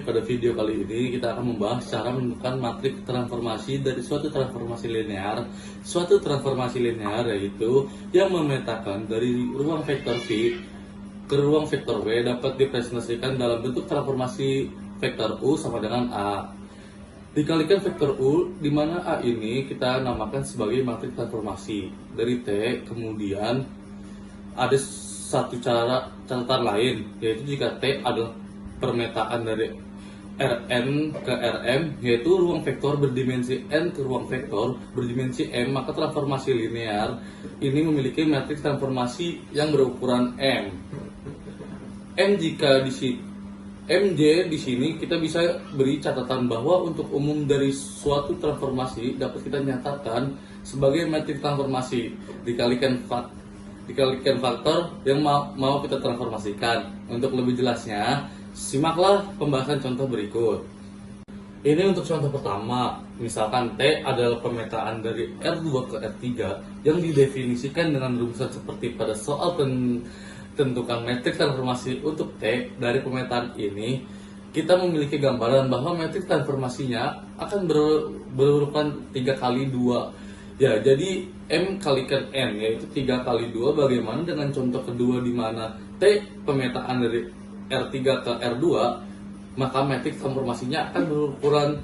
pada video kali ini kita akan membahas cara menemukan matrik transformasi dari suatu transformasi linear. Suatu transformasi linear yaitu yang memetakan dari ruang vektor V ke ruang vektor W dapat direpresentasikan dalam bentuk transformasi vektor U sama dengan A. Dikalikan vektor U, di mana A ini kita namakan sebagai matrik transformasi dari T. Kemudian ada satu catatan lain, yaitu jika T adalah permetaan dari Rn ke Rm, yaitu ruang vektor berdimensi n ke ruang vektor berdimensi m, maka transformasi linear ini memiliki matriks transformasi yang berukuran m. Mj di sini kita bisa beri catatan bahwa untuk umum dari suatu transformasi dapat kita nyatakan sebagai matriks transformasi dikalikan faktor yang mau kita transformasikan. Untuk lebih jelasnya, simaklah pembahasan contoh berikut. Ini untuk contoh pertama, misalkan T adalah pemetaan dari R2 ke R3 yang didefinisikan dengan rumusan seperti pada soal tentukan matriks transformasi untuk T. Dari pemetaan ini, kita memiliki gambaran bahwa matriks transformasinya akan berurutan 3 kali 2. Ya, jadi M kalikan N, yaitu 3 kali 2. Bagaimana dengan contoh kedua di mana T pemetaan dari R3 ke R2, maka matriks transformasinya akan berukuran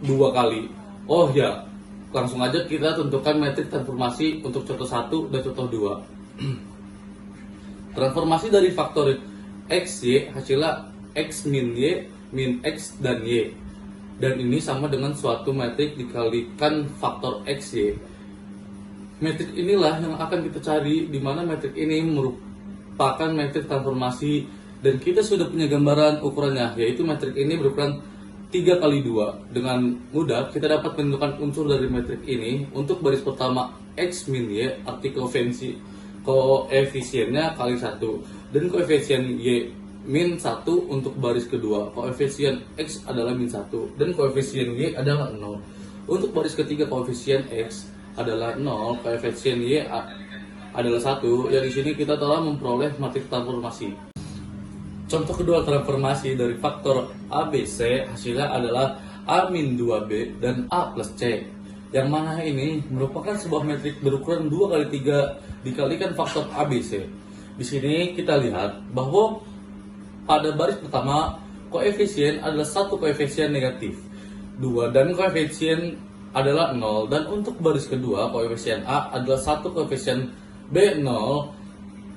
2 kali. Oh ya, langsung aja kita tentukan matriks transformasi untuk contoh 1 dan contoh 2. Transformasi dari faktor X, Y hasilnya X min Y, min X dan Y. Dan ini sama dengan suatu matrik dikalikan faktor X, Y. Matrik inilah yang akan kita cari, di mana matrik ini merupakan matrik transformasi, dan kita sudah punya gambaran ukurannya, yaitu matrik ini berukuran 3 kali 2. Dengan mudah kita dapat menentukan unsur dari matrik ini. Untuk baris pertama X min Y, arti koefisiennya kali 1, dan koefisien Y min 1 untuk baris kedua. Koefisien X adalah min 1 dan koefisien Y adalah 0. Untuk baris ketiga koefisien X adalah 0, koefisien Y adalah 1. Ya, di sini kita telah memperoleh matriks transformasi. Contoh kedua transformasi dari faktor ABC hasilnya adalah A min 2B dan A plus C. Yang mana ini merupakan sebuah matrik berukuran 2 kali 3 dikalikan faktor ABC. Di sini kita lihat bahwa pada baris pertama koefisien adalah satu koefisien negatif 2 dan koefisien adalah 0, dan untuk baris kedua koefisien A adalah satu, koefisien B 0,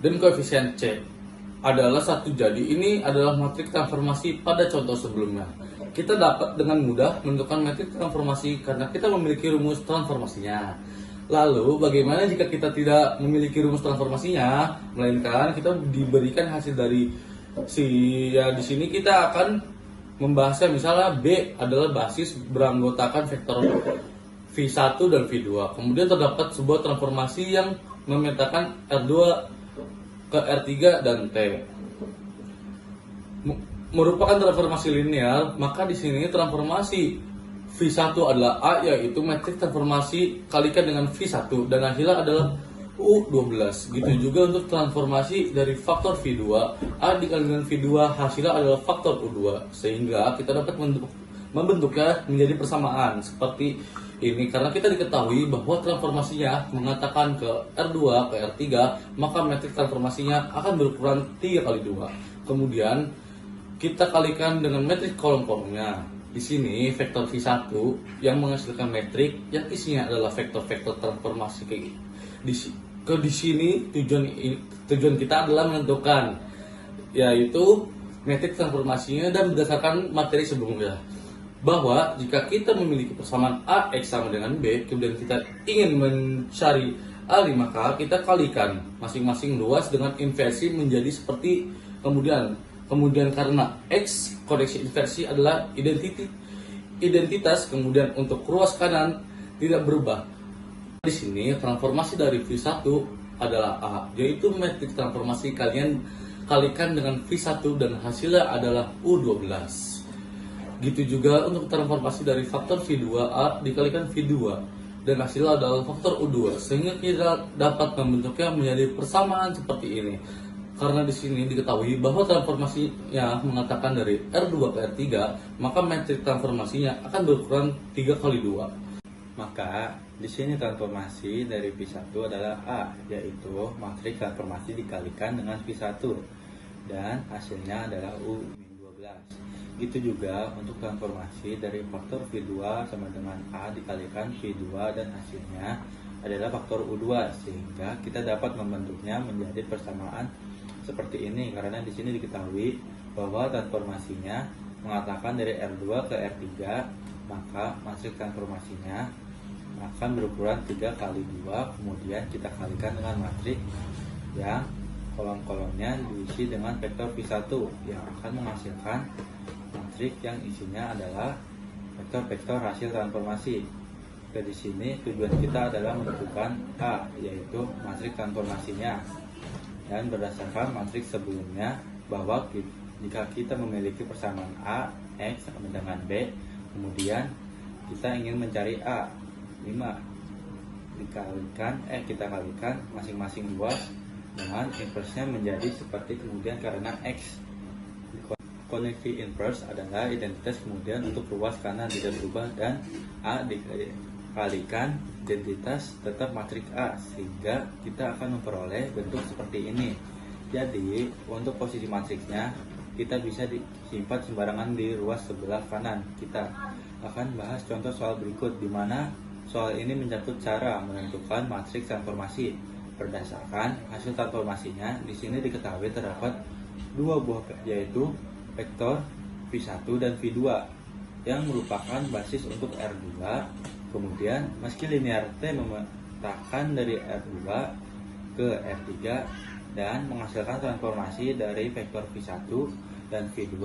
dan koefisien C adalah 1. Jadi ini adalah matriks transformasi pada contoh sebelumnya. Kita dapat dengan mudah menentukan matriks transformasi karena kita memiliki rumus transformasinya. Lalu bagaimana jika kita tidak memiliki rumus transformasinya, melainkan kita diberikan hasil dari di sini kita akan membahasnya. Misalnya B adalah basis beranggotakan vektor V1 dan V2. Kemudian terdapat sebuah transformasi yang memetakan R2 ke R3 dan T. Merupakan transformasi linear, maka di sini transformasi V1 adalah A, yaitu matriks transformasi kalikan dengan V1, dan hasilnya adalah U12. Gitu juga untuk transformasi dari faktor V2, A dikalikan dengan V2 hasilnya adalah faktor U2, sehingga kita dapat membentuknya menjadi persamaan seperti ini. Karena kita diketahui bahwa transformasinya mengatakan ke R2 ke R3, maka matriks transformasinya akan berukuran 3 kali 2. Kemudian kita kalikan dengan matriks kolom-kolomnya. Di sini vektor V1 yang menghasilkan matrik yang isinya adalah vektor-vektor transformasi di sini tujuan kita adalah menentukan, yaitu matriks transformasinya, dan berdasarkan materi sebelumnya bahwa jika kita memiliki persamaan AX sama dengan B, kemudian kita ingin mencari A5, maka kita kalikan masing-masing ruas dengan inversi menjadi seperti kemudian karena X koneksi inversi adalah identitas, kemudian untuk ruas kanan tidak berubah. Di sini transformasi dari V1 adalah A, yaitu matriks transformasi kalikan dengan V1 dan hasilnya adalah U12. Gitu juga untuk transformasi dari faktor V2A dikalikan V2 dan hasilnya adalah faktor U2, sehingga kita dapat membentuknya menjadi persamaan seperti ini. Karena di sini diketahui bahwa transformasinya mengatakan dari R2 ke R3, maka metrik transformasinya akan berkurang 3 kali 2. Maka di sini transformasi dari P1 adalah A, yaitu matriks transformasi dikalikan dengan P1 dan hasilnya adalah U-12. Itu juga untuk transformasi dari faktor V2 sama dengan A dikalikan V2 dan hasilnya adalah faktor U2, sehingga kita dapat membentuknya menjadi persamaan seperti ini. Karena di sini diketahui bahwa transformasinya mengatakan dari R2 ke R3, maka matriks transformasinya akan berukuran 3 kali 2, kemudian kita kalikan dengan matriks yang kolom-kolomnya diisi dengan vektor V1 yang akan menghasilkan matriks yang isinya adalah vektor-vektor hasil transformasi. Dari sini tujuan kita adalah menentukan A, yaitu matriks transformasinya. Dan berdasarkan matriks sebelumnya bahwa jika kita memiliki persamaan A, X sama dengan B, kemudian kita ingin mencari A, 5 kita kalikan masing-masing luas dengan inverse-nya menjadi seperti kemudian karena X. Connective inverse adalah identitas kemudian untuk luas karena tidak berubah, dan A dikalikan identitas tetap matriks A, sehingga kita akan memperoleh bentuk seperti ini. Jadi untuk posisi matriksnya kita bisa disimpan sembarangan di ruas sebelah kanan. Kita akan bahas contoh soal berikut, di mana soal ini menyangkut cara menentukan matriks transformasi. Berdasarkan hasil transformasinya, di sini diketahui terdapat dua buah, yaitu vektor V1 dan V2 yang merupakan basis untuk R2. Kemudian meski linear T memetakan dari R2 ke R3 dan menghasilkan transformasi dari vektor V1 dan V2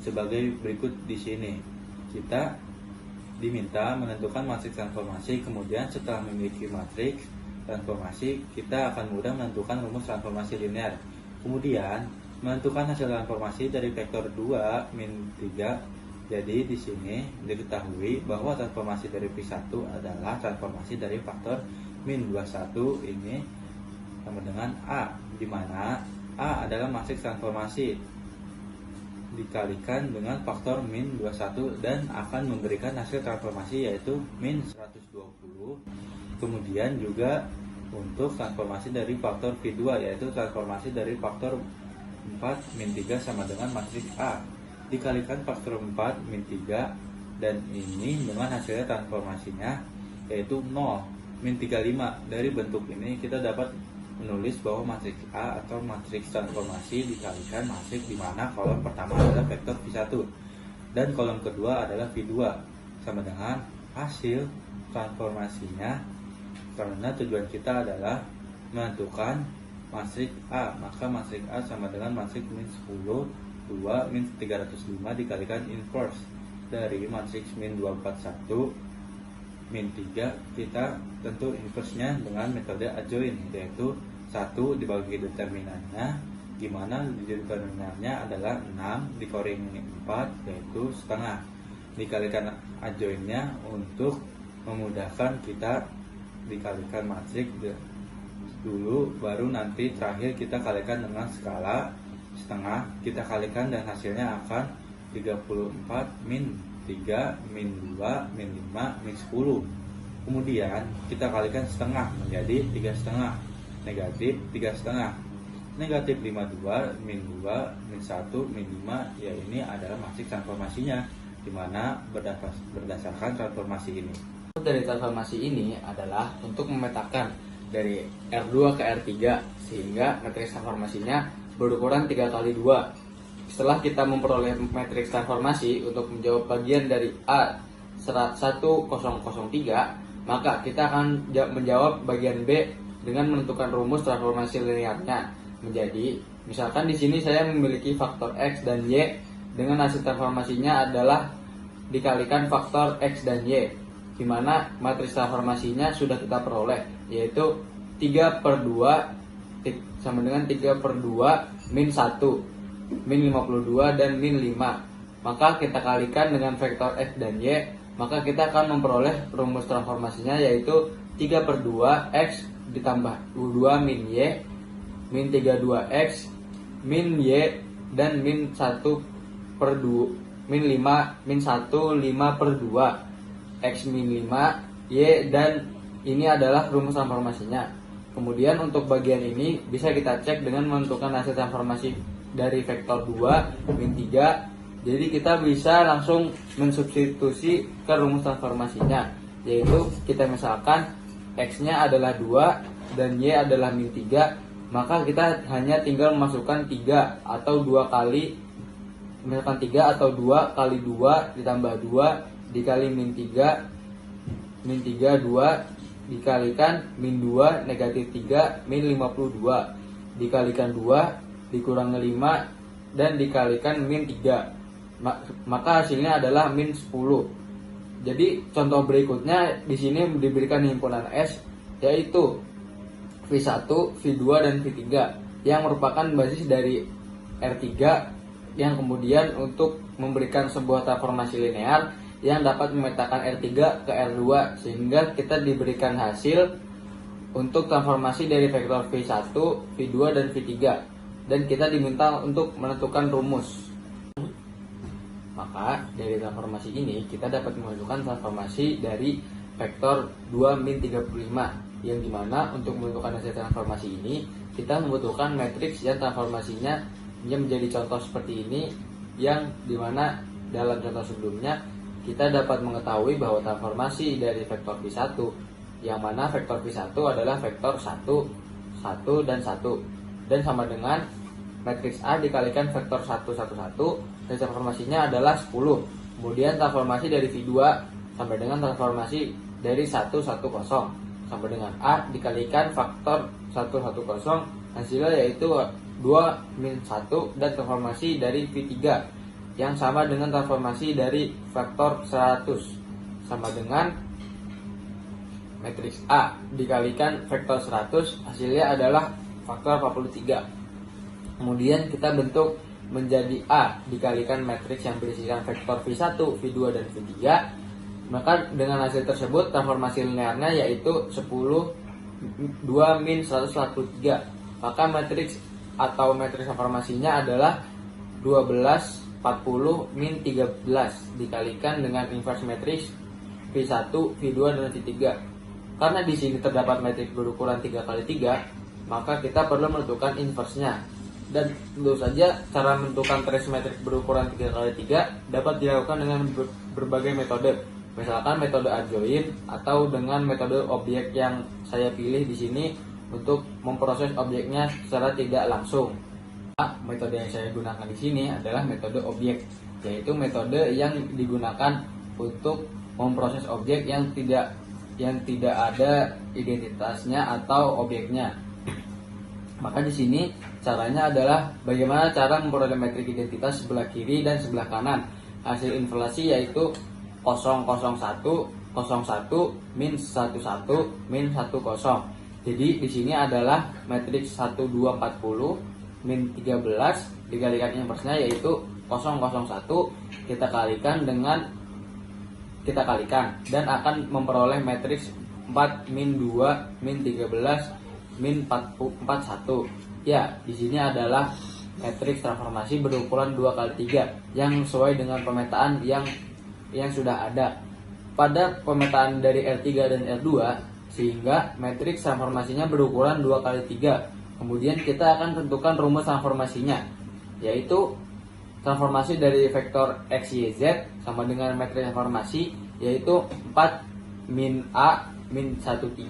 sebagai berikut di sini. Kita diminta menentukan matriks transformasi, kemudian setelah memiliki matriks transformasi kita akan mudah menentukan rumus transformasi linear. Kemudian menentukan hasil transformasi dari vektor 2 min 3. Jadi di sini diketahui bahwa transformasi dari P1 adalah transformasi dari faktor min 21 ini sama dengan A, di mana A adalah matriks transformasi dikalikan dengan faktor min 21 dan akan memberikan hasil transformasi yaitu min 120. Kemudian juga untuk transformasi dari faktor V2 yaitu transformasi dari faktor 4 min 3 sama dengan matriks A dikalikan faktor 4 min 3, dan ini dengan hasilnya transformasinya yaitu 0 min 35. Dari bentuk ini kita dapat menulis bahwa matriks A atau matriks transformasi dikalikan matriks di mana kolom pertama adalah vektor V1 dan kolom kedua adalah V2 sama dengan hasil transformasinya. Karena tujuan kita adalah menentukan matriks A, maka matriks A sama dengan matriks min 10 2 min 305 dikalikan inverse dari matriks min 241 min 3. Kita tentu inverse-nya dengan metode adjoint, yaitu 1 dibagi determinannya, gimana determinannya adalah 6 dikurangi 4 yaitu setengah, dikalikan adjoint-nya untuk memudahkan kita dikalikan matriks dulu, baru nanti terakhir kita kalikan dengan skala setengah, kita kalikan dan hasilnya akan 34 min 3, min 2, min 5, min 10. Kemudian kita kalikan setengah menjadi 3 setengah, negatif 3 setengah, negatif 52, min 2, min 1, min 5. Ya, ini adalah matriks transformasinya, dimana berdasarkan transformasi ini. Dari transformasi ini adalah untuk memetakan dari R2 ke R3 sehingga matriks transformasinya berukuran 3 kali 2. Setelah kita memperoleh matriks transformasi untuk menjawab bagian dari A1003, maka kita akan menjawab bagian B dengan menentukan rumus transformasi linearnya. Menjadi, misalkan di sini saya memiliki faktor X dan Y dengan hasil transformasinya adalah dikalikan faktor X dan Y, di mana matriks transformasinya sudah kita peroleh, yaitu 3/2 sama dengan 3/2 min 1, min 52 dan min 5. Maka kita kalikan dengan vektor X dan Y, maka kita akan memperoleh rumus transformasinya yaitu 3/2 X ditambah 2 min Y min 32X min Y dan min 1 per 2, min 5, min 1, 5 per 2, X min 5, Y, dan ini adalah rumus transformasinya. Kemudian untuk bagian ini bisa kita cek dengan menentukan hasil transformasi dari vektor 2, min 3. Jadi kita bisa langsung mensubstitusi ke rumus transformasinya, yaitu kita misalkan X-nya adalah 2 dan Y adalah min 3, maka kita hanya tinggal memasukkan 3 atau 2 kali, misalkan 3 atau 2 kali 2 ditambah 2 dikali min 3, min 3 2 dikalikan min 2 negatif 3 min 52 dikalikan 2 dikurangi 5 dan dikalikan min 3, maka hasilnya adalah min 10. Jadi contoh berikutnya di sini diberikan himpunan S, yaitu V1, V2 dan V3 yang merupakan basis dari R3, yang kemudian untuk memberikan sebuah transformasi linear yang dapat memetakan R3 ke R2, sehingga kita diberikan hasil untuk transformasi dari vektor V1, V2 dan V3, dan kita diminta untuk menentukan rumus. Maka dari transformasi ini kita dapat menentukan transformasi dari vektor 2 min 35, yang dimana untuk menentukan hasil transformasi ini kita membutuhkan matriks yang transformasinya menjadi contoh seperti ini, yang dimana dalam contoh sebelumnya kita dapat mengetahui bahwa transformasi dari vektor V1, yang mana vektor V1 adalah vektor 1, 1, dan 1, dan sama dengan matriks A dikalikan vektor 1, 1, 1, dan transformasinya adalah 10. Kemudian transformasi dari V2 sampai dengan transformasi dari 1, 1, 0 sampai dengan A dikalikan faktor 1, 1, 0, hasilnya yaitu 2 min 1, dan transformasi dari V3 yang sama dengan transformasi dari faktor 100 sama dengan matriks A dikalikan vektor 100, hasilnya adalah faktor 43. Kemudian kita bentuk menjadi A dikalikan matriks yang berisikan vektor V1, V2 dan V3, maka dengan hasil tersebut transformasi linearnya yaitu 10, 2 min 143, maka matriks atau matriks transformasinya adalah 12, 40 min 13 dikalikan dengan inverse matriks V1, V2 dan V3. Karena di sini terdapat matriks berukuran 3 kali 3, maka kita perlu menentukan inverse-nya. Dan tentu saja cara menentukan trace matriks berukuran 3 kali 3 dapat dilakukan dengan berbagai metode. Misalkan metode adjoint atau dengan metode objek yang saya pilih di sini untuk memproses objeknya secara tidak langsung. Metode yang saya gunakan di sini adalah metode objek, yaitu metode yang digunakan untuk memproses objek yang tidak ada identitasnya atau objeknya. Maka di sini caranya adalah bagaimana cara memperoleh metrik identitas sebelah kiri dan sebelah kanan. Hasil inversi yaitu 001, 01, min 11, min 10. Jadi di sini adalah matriks 1240 min 13 dikalikan inverse-nya yaitu 001, kita kalikan dan akan memperoleh matriks 4 min 2 min 13 min 41. Ya, di sini adalah matriks transformasi berukuran 2 kali 3 yang sesuai dengan pemetaan yang sudah ada pada pemetaan dari R3 dan R2, sehingga matriks transformasinya berukuran 2 kali 3. Kemudian kita akan tentukan rumus transformasinya, yaitu transformasi dari vektor X, Y, Z sama dengan matriks transformasi yaitu 4 min A min 13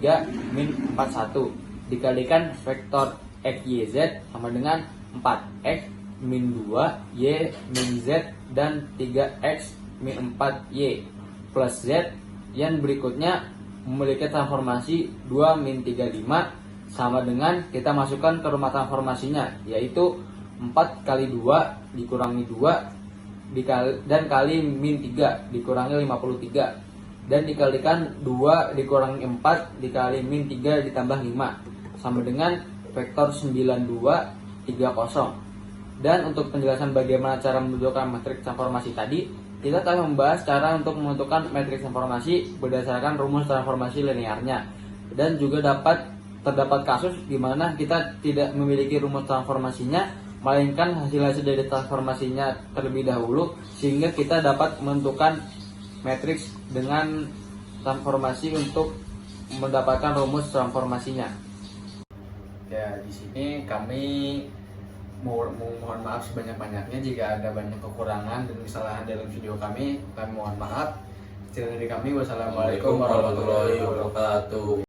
min 41 dikalikan vektor X, Y, Z sama dengan 4X min 2 Y min Z dan 3X min 4Y plus Z, yang berikutnya memiliki transformasi 2 min 35 sama dengan kita masukkan ke rumah transformasinya, yaitu 4 kali 2 dikurangi 2 dan kali min 3 dikurangi 53 dan dikalikan 2 dikurangi 4 dikali min 3 ditambah 5 sama dengan vektor 9230. Dan untuk penjelasan bagaimana cara menentukan matriks transformasi tadi, kita telah membahas cara untuk menentukan matriks transformasi berdasarkan rumus transformasi linearnya, dan juga terdapat kasus di mana kita tidak memiliki rumus transformasinya, melainkan hasil-hasil dari transformasinya terlebih dahulu, sehingga kita dapat menentukan matriks dengan transformasi untuk mendapatkan rumus transformasinya. Ya, di sini kami mohon maaf sebanyak-banyaknya jika ada banyak kekurangan dan kesalahan dalam video kami mohon maaf. Sekian dari kami, wassalamualaikum warahmatullahi wabarakatuh.